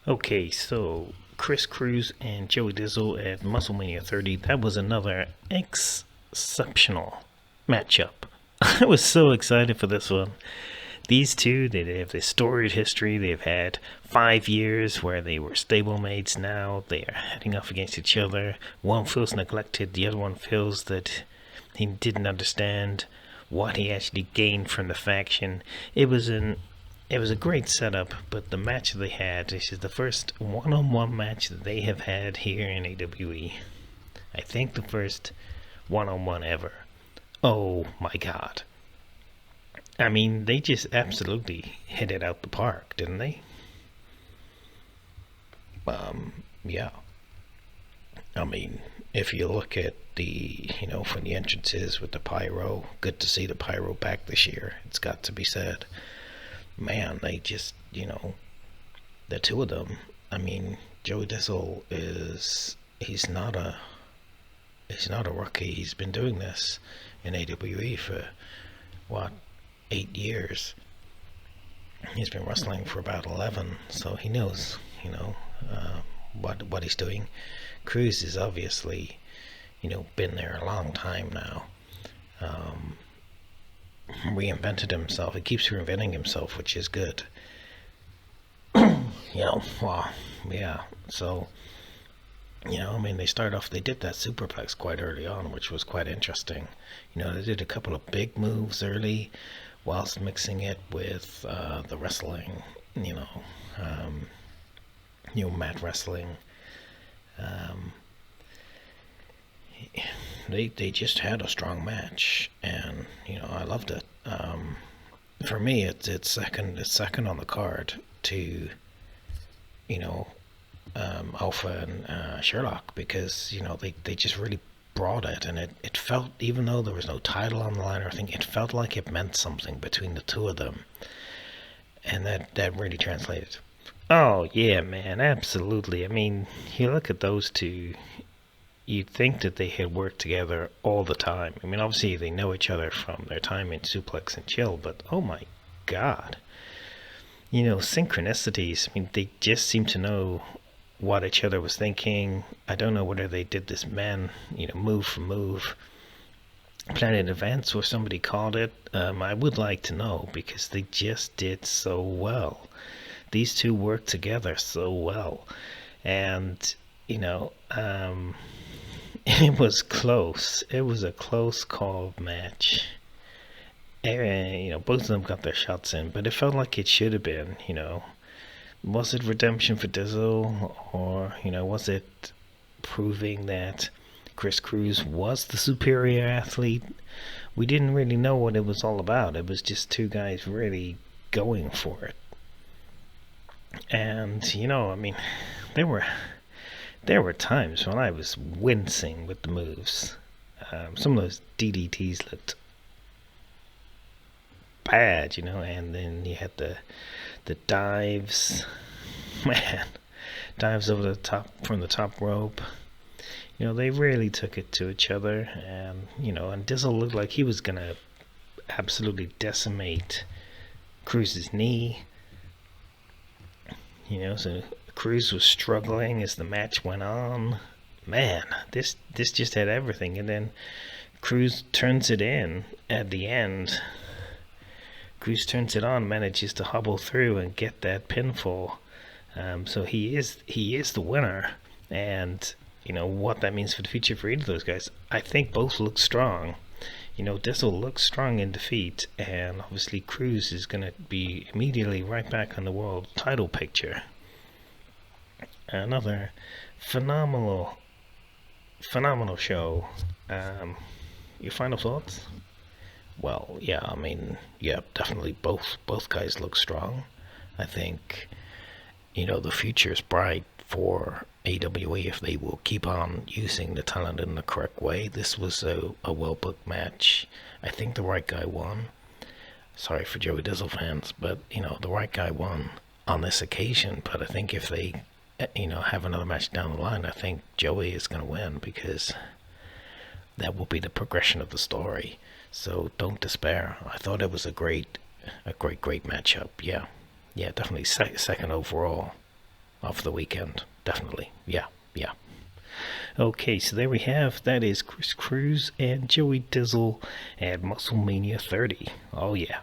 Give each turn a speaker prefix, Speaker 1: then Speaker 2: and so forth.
Speaker 1: Okay, so Chris Cruz and Joey Dizzle at MuscleMania 30. That was another exceptional matchup. I was so excited for this one. These two, they have this storied history. They've had 5 years where they were stablemates. Now they are heading off against each other. One feels neglected, the other one feels that he didn't understand what he actually gained from the faction. It was a great setup, but the match they had, this is the first one-on-one match that they have had here in AWE. I think the first one-on-one ever. Oh my god. I mean, they just absolutely hit it out the park, didn't they? Yeah. I mean, if you look at from the entrances with the pyro, good to see the pyro back this year. It's got to be said. Man, they just, the two of them. I mean, Joey Dizzle he's not a rookie. He's been doing this in AWE for what, 8 years. He's been wrestling for about 11, so he knows, what he's doing. Cruz is obviously, been there a long time now. Reinvented himself. He keeps reinventing himself, which is good. Well, yeah. So, I mean, they did that superplex quite early on, which was quite interesting. They did a couple of big moves early, whilst mixing it with the wrestling, mat wrestling. They just had a strong match, and I loved it. For me, it's second on the card to Alpha and Sherlock, because they just really brought it, and it felt, even though there was no title on the line or anything, it felt like it meant something between the two of them, and that really translated. Oh yeah, man, absolutely. I mean, you look at those two, you'd think that they had worked together all the time. I mean, obviously they know each other from their time in Suplex and Chill, but oh my god, synchronicities. I mean, they just seem to know what each other was thinking. I don't know whether they did this move for move plan in advance, or somebody called it. I would like to know, because they just did so well. These two worked together so well, and it was close. It was a close call match. Both of them got their shots in, but it felt like it should have been. Was it redemption for Dizzle, or was it proving that Chris Cruz was the superior athlete? We didn't really know what it was all about. It was just two guys really going for it. And I mean, there were times when I was wincing with the moves. Some of those DDTs looked bad, and then you had the dives, man, dives over the top, from the top rope. They really took it to each other, and and Dizzle looked like he was gonna absolutely decimate Cruz's knee. So Cruz was struggling as the match went on. Man, this just had everything, and then Cruz turns it in at the end. Cruz turns it on, manages to hobble through and get that pinfall. So he is the winner, and what that means for the future for each of those guys. I think both look strong. Dizzle looks strong in defeat, and obviously Cruz is going to be immediately right back on the world title picture. Another phenomenal show. Your final thoughts? Well, yeah, I mean, yeah, definitely both guys look strong. I think, the future is bright for AWA if they will keep on using the talent in the correct way. This was a well-booked match. I think the right guy won. Sorry for Joey Dizzle fans, but, the right guy won on this occasion. But I think if they, have another match down the line, I think Joey is going to win, because that will be the progression of the story. So don't despair. I thought it was a great matchup. Yeah, definitely second overall. of the weekend. Definitely. Yeah. Okay, so there we have. That is Cruz and Joey Dizzle at MuscleMania 30. Oh yeah.